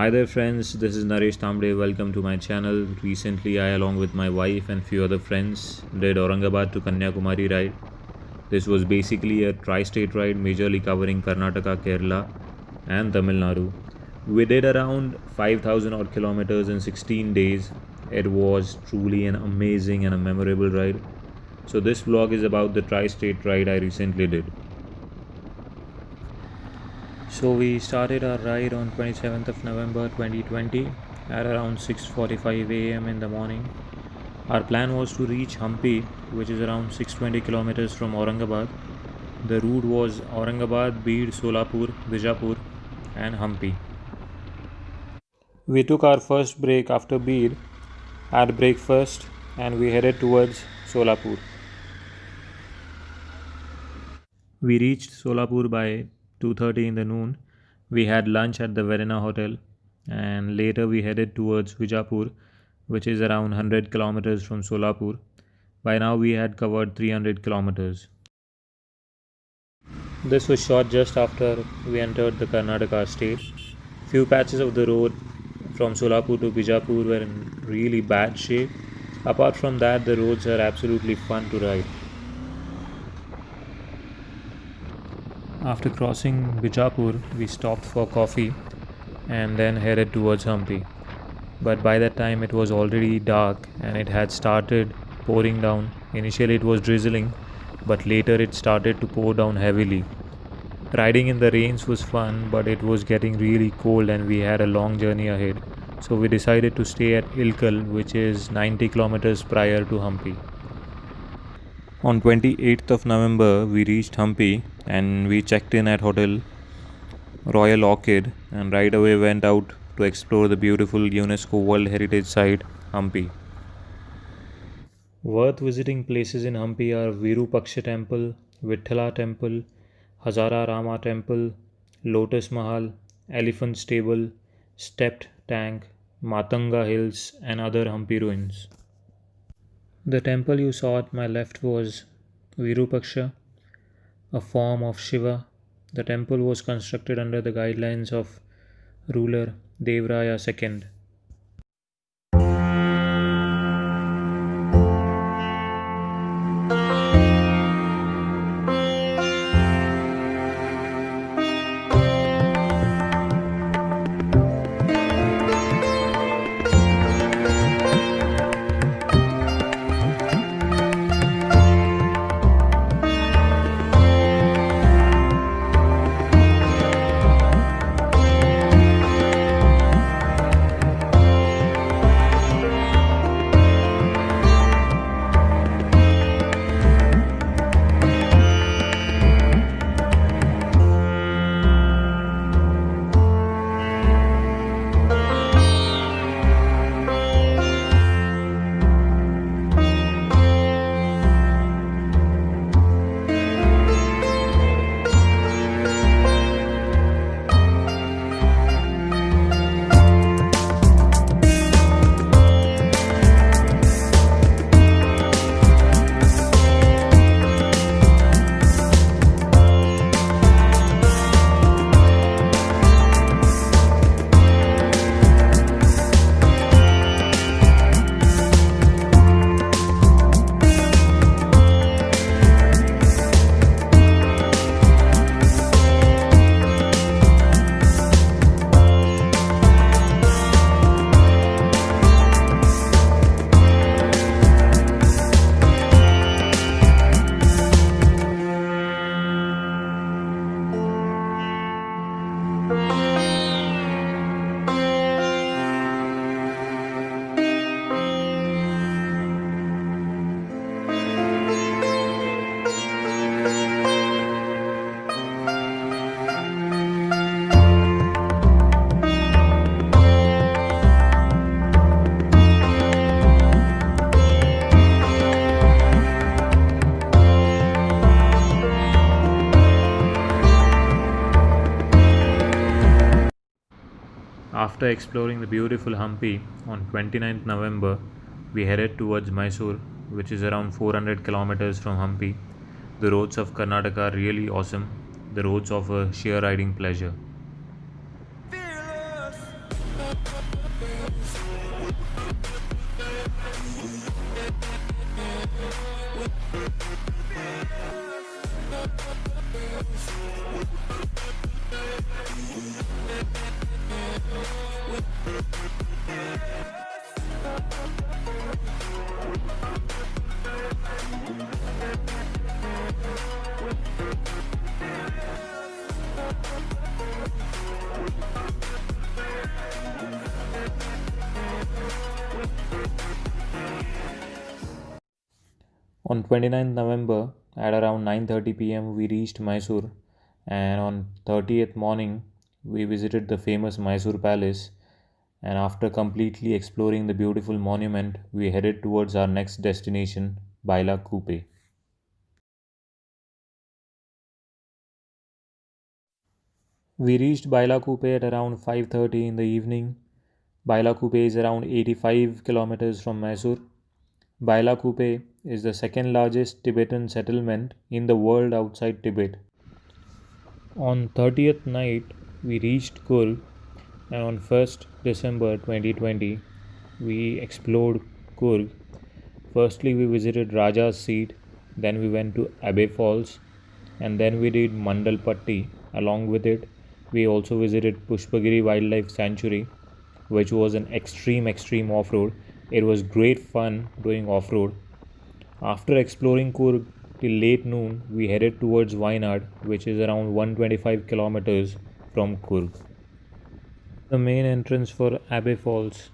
Hi there friends, this is Naresh Tamde. Welcome to my channel. Recently I along with my wife and few other friends did Aurangabad to Kanyakumari ride. This was basically a tri-state ride majorly covering Karnataka, Kerala and Tamil Nadu. We did around 5000 odd kilometers in 16 days. It was truly an amazing and a memorable ride. So this vlog is about the tri-state ride I recently did. So we started our ride on 27th of November 2020 at around 6:45 a.m. in the morning. Our plan was to reach Hampi, which is around 620 kilometers from Aurangabad. The route was Aurangabad, Beed, Solapur, Bijapur and Hampi. We took our first break after Beed, had breakfast and we headed towards Solapur. We reached Solapur by 2:30 in the noon. We had lunch at the Verena Hotel and later we headed towards Vijapur, which is around 100 kilometers from Solapur. By now we had covered 300 kilometers. This was shot just after we entered the Karnataka state. Few patches of the road from Solapur to Bijapur were in really bad shape. Apart from that, the roads are absolutely fun to ride. After crossing Bijapur, we stopped for coffee and then headed towards Hampi. But by that time it was already dark and it had started pouring down. Initially it was drizzling, but later it started to pour down heavily. Riding in the rains was fun, but it was getting really cold and we had a long journey ahead. So we decided to stay at Ilkal, which is 90 kilometers prior to Hampi. On 28th of November, we reached Hampi and we checked in at Hotel Royal Orchid and right away went out to explore the beautiful UNESCO World Heritage Site, Hampi. Worth visiting places in Hampi are Virupaksha Temple, Vithala Temple, Hazara Rama Temple, Lotus Mahal, Elephant Stable, Stepped Tank, Matanga Hills and other Hampi ruins. The temple you saw at my left was Virupaksha, a form of Shiva. The temple was constructed under the guidelines of ruler Devraya II. After exploring the beautiful Hampi on 29th November, we headed towards Mysore, which is around 400 kilometers from Hampi. The roads of Karnataka are really awesome. The roads offer sheer riding pleasure. On 29th November at around 9:30 p.m. we reached Mysore, and on 30th morning we visited the famous Mysore Palace, and after completely exploring the beautiful monument we headed towards our next destination, Baila Kupe. We reached Baila Kupe at around 5:30 in the evening. Baila Kupe is around 85 kilometers from Mysore. Baila Kupe is the second largest Tibetan settlement in the world outside Tibet. On 30th night, we reached Kurg, and on 1st December 2020, we explored Kurg. Firstly, we visited Raja's Seat, then we went to Abbey Falls, and then we did Mandalpatti. Along with it, we also visited Pushpagiri Wildlife Sanctuary, which was an extreme off road. It was great fun doing off road. After exploring Coorg till late noon, we headed towards Wayanad, which is around 125 kilometers from Coorg. The main entrance for Abbey Falls.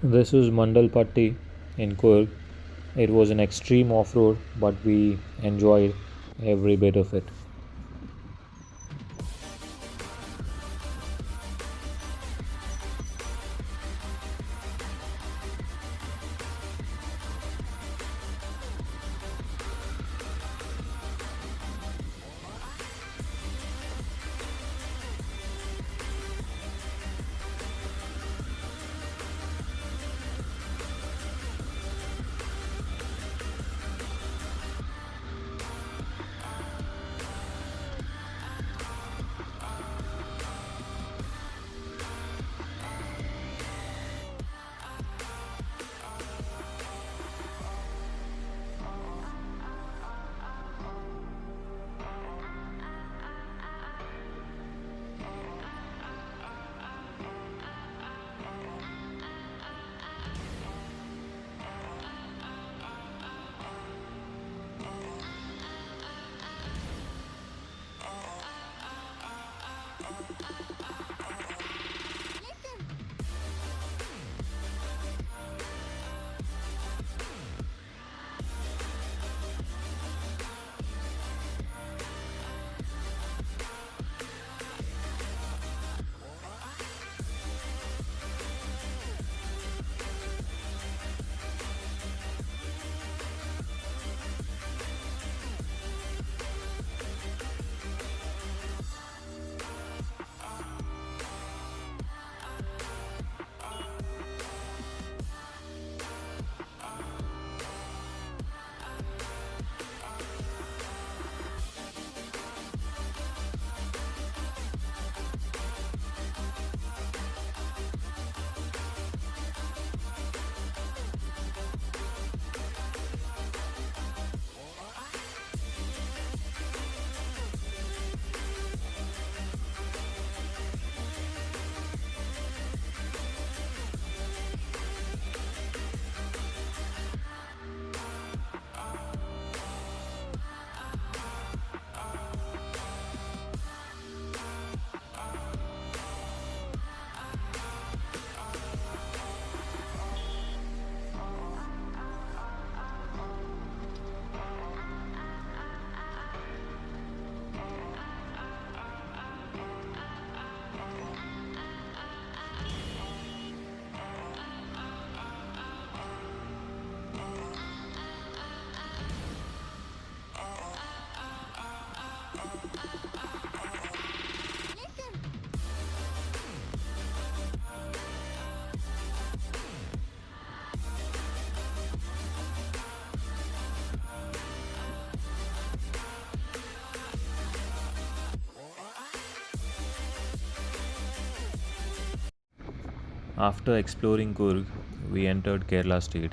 This is Mandalpatti in Coorg. It was an extreme off road, but we enjoyed every bit of it. After exploring Coorg, we entered Kerala state.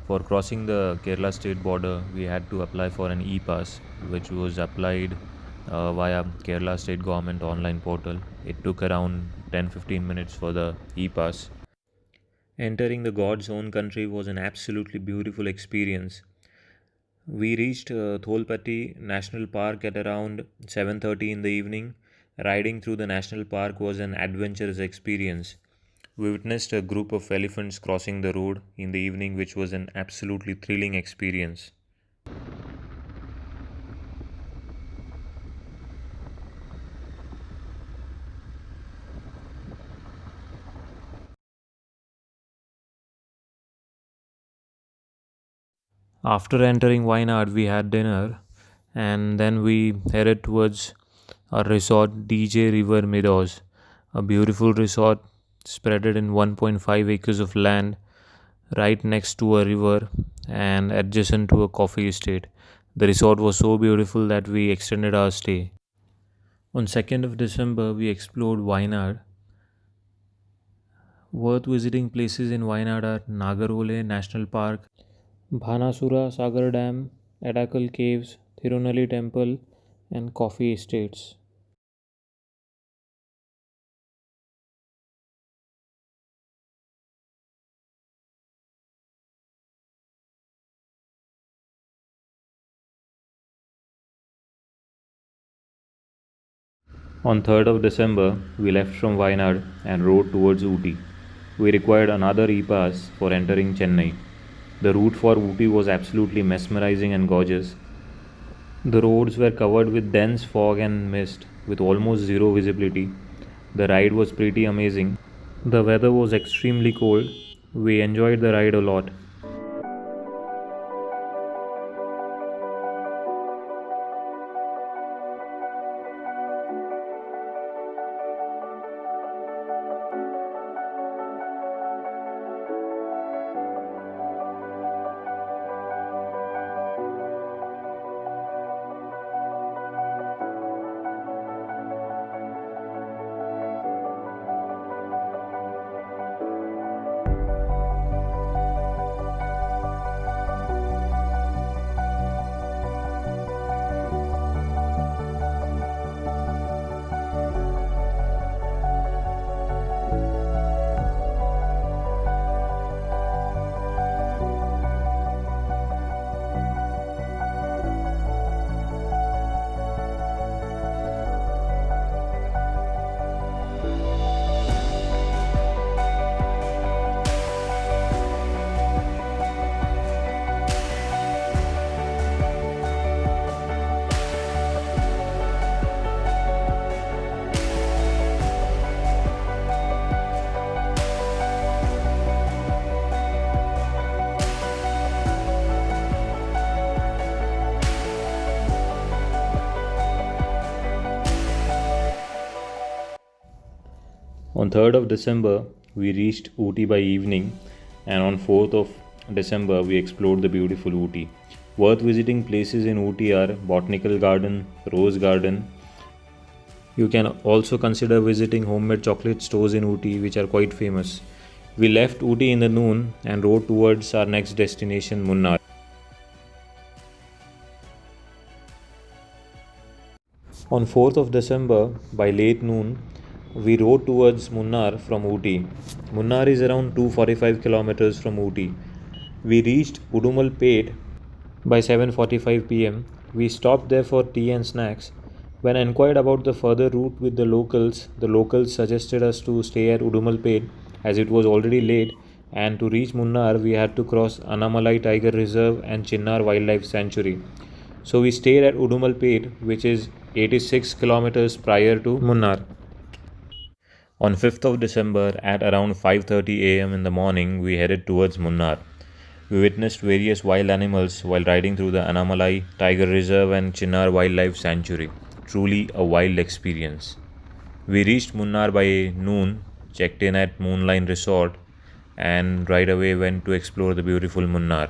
For crossing the Kerala state border, we had to apply for an e-pass, which was applied via Kerala State Government online portal. It took around 10-15 minutes for the e-pass. Entering the God's own country was an absolutely beautiful experience. We reached Tholpatti National Park at around 7:30 in the evening. Riding through the national park was an adventurous experience. We witnessed a group of elephants crossing the road in the evening, which was an absolutely thrilling experience. After entering Wayanad, we had dinner and then we headed towards our resort DJ River Meadows, a beautiful resort spreaded in 1.5 acres of land right next to a river and adjacent to a coffee estate. The resort was so beautiful that we extended our stay. On 2nd of December, we explored Wayanad. Worth visiting places in Wayanad are Nagarole National Park, Bhanasura Sagar Dam, Adakal Caves, Thirunelli Temple, and coffee estates. On 3rd of December, we left from Wayanad and rode towards Ooty. We required another e-pass for entering Chennai. The route for Ooty was absolutely mesmerizing and gorgeous. The roads were covered with dense fog and mist with almost zero visibility. The ride was pretty amazing. The weather was extremely cold. We enjoyed the ride a lot. On 3rd of December, we reached Ooty by evening, and on 4th of December, we explored the beautiful Ooty. Worth visiting places in Ooty are Botanical Garden, Rose Garden. You can also consider visiting homemade chocolate stores in Ooty, which are quite famous. We left Ooty in the noon and rode towards our next destination, Munnar. On 4th of December, by late noon, we rode towards Munnar from Ooty. Munnar is around 245 kilometers from Ooty. We reached Udumalpet by 7:45 pm. We stopped there for tea and snacks. When inquired about the further route with the locals suggested us to stay at Udumalpet as it was already late, and to reach Munnar we had to cross Anamalai Tiger Reserve and Chinnar Wildlife Sanctuary. So we stayed at Udumalpet, which is 86 kilometers prior to Munnar. On 5th of December at around 5:30 am in the morning, we headed towards Munnar. We witnessed various wild animals while riding through the Anamalai Tiger Reserve and Chinnar Wildlife Sanctuary. Truly a wild experience. We reached Munnar by noon, checked in at Moonline Resort, and right away went to explore the beautiful Munnar.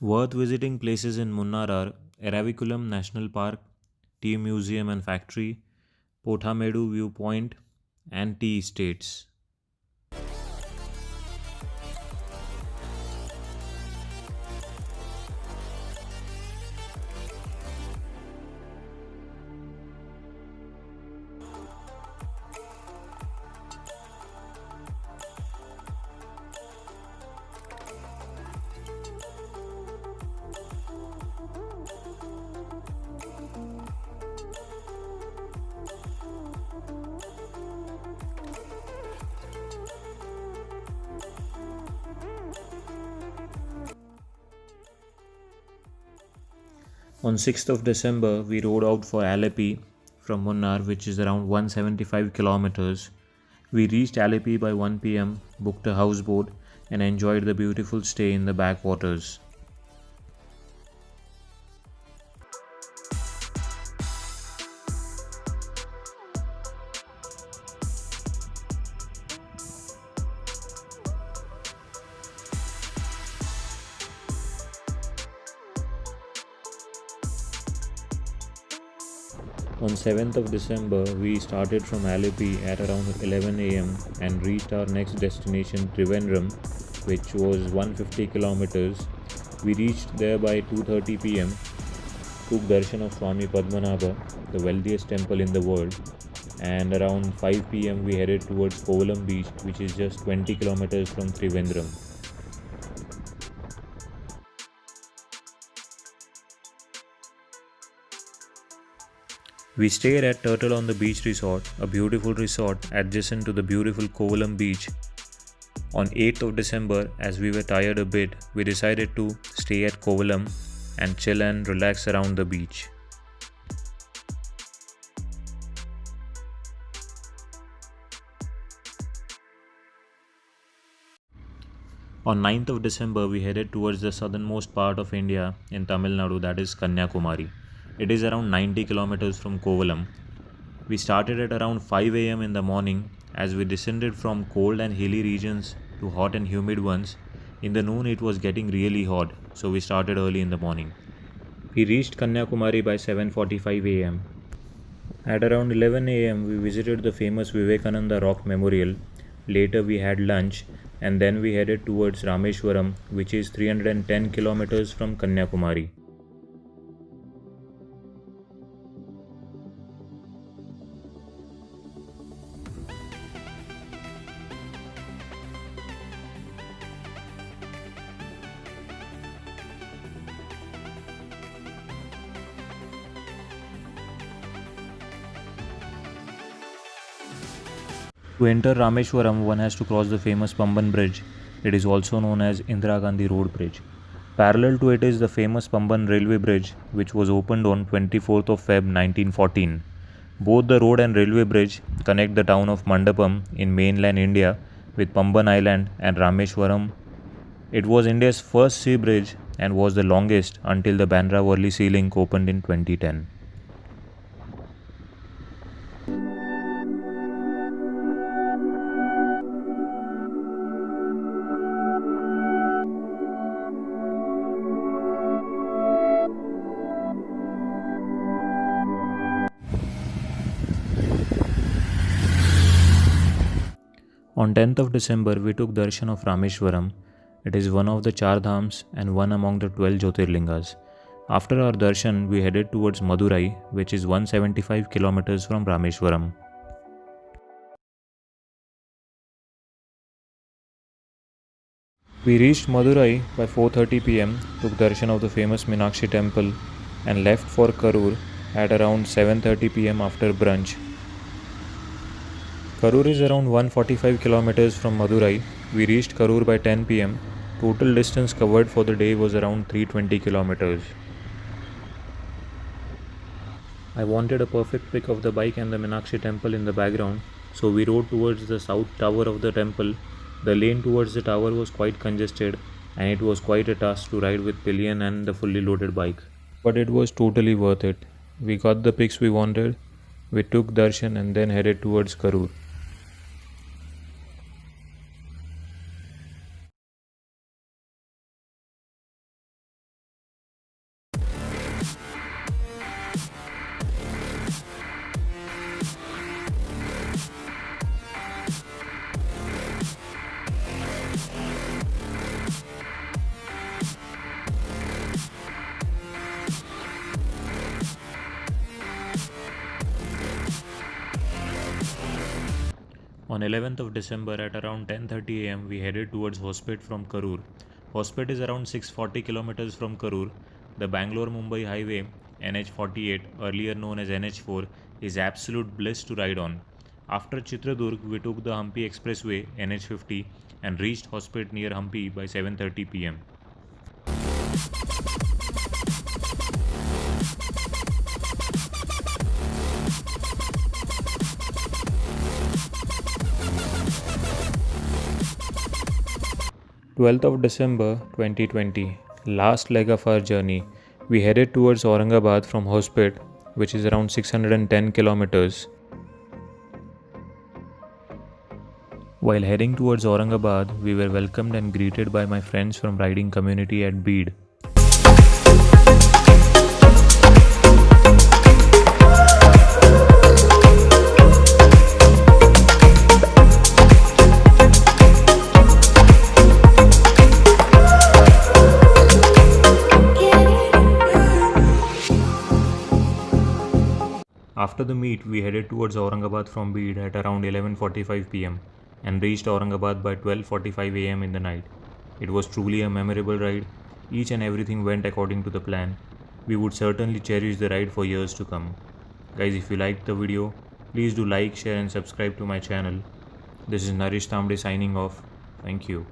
Worth visiting places in Munnar are Eraviculam National Park, Tea Museum and Factory, Pothamedu Viewpoint, and tea estates. On 6th of December, we rode out for Alleppey from Munnar, which is around 175 kilometers. We reached Alleppey by 1 pm, booked a houseboat, and enjoyed the beautiful stay in the backwaters. On 7th of December, we started from Alleppey at around 11 am and reached our next destination, Trivandrum, which was 150 kilometers. We reached there by 2:30 pm, took darshan of Swami Padmanabha, the wealthiest temple in the world, and around 5 pm we headed towards Kovalam beach, which is just 20 kilometers from Trivandrum. We stayed at Turtle on the Beach Resort, a beautiful resort adjacent to the beautiful Kovalam beach. On 8th of December, as we were tired a bit, we decided to stay at Kovalam and chill and relax around the beach. On 9th of December, we headed towards the southernmost part of India in Tamil Nadu, that is Kanyakumari. It is around 90 kilometers from Kovalam. We started at around 5 am in the morning as we descended from cold and hilly regions to hot and humid ones. In the noon, it was getting really hot, so we started early in the morning. We reached Kanyakumari by 7:45 am. At around 11 am, we visited the famous Vivekananda Rock Memorial. Later, we had lunch and then we headed towards Rameshwaram, which is 310 kilometers from Kanyakumari. To enter Rameshwaram, one has to cross the famous Pamban Bridge. It is also known as Indira Gandhi Road Bridge. Parallel to it is the famous Pamban Railway Bridge, which was opened on 24th of Feb 1914. Both the road and railway bridge connect the town of Mandapam in mainland India with Pamban Island and Rameshwaram. It was India's first sea bridge and was the longest until the Bandra-Worli Sea Link opened in 2010. On 10th of December, we took darshan of Rameshwaram. It is one of the Char Dhams and one among the 12 Jyotirlingas. After our darshan, we headed towards Madurai, which is 175 kilometers from Rameshwaram. We reached Madurai by 4:30 pm, took darshan of the famous Meenakshi temple, and left for Karur at around 7:30 pm after brunch. Karur is around 145 kilometers from Madurai. We reached Karur by 10 pm. Total distance covered for the day was around 320 kilometers. I wanted a perfect pic of the bike and the Meenakshi temple in the background, so we rode towards the south tower of the temple. The lane towards the tower was quite congested and it was quite a task to ride with pillion and the fully loaded bike. But it was totally worth it. We got the pics we wanted, we took darshan and then headed towards Karur. On 11th of December at around 10:30 am, we headed towards Hospet from Karur. Hospet is around 640 kilometers from Karur. The Bangalore-Mumbai highway, NH48, earlier known as NH4, is absolute bliss to ride on. After Chitradurg, we took the Hampi Expressway, NH50, and reached Hospet near Hampi by 7:30 pm. 12th of December 2020, last leg of our journey, we headed towards Aurangabad from Hospet, which is around 610 kilometers. While heading towards Aurangabad, we were welcomed and greeted by my friends from riding community at Bede. After the meet, we headed towards Aurangabad from Bede at around 11:45 pm and reached Aurangabad by 12:45 am in the night. It was truly a memorable ride. Each and everything went according to the plan. We would certainly cherish the ride for years to come. Guys, if you liked the video, please do like, share and subscribe to my channel. This is Naresh Tamde signing off. Thank you.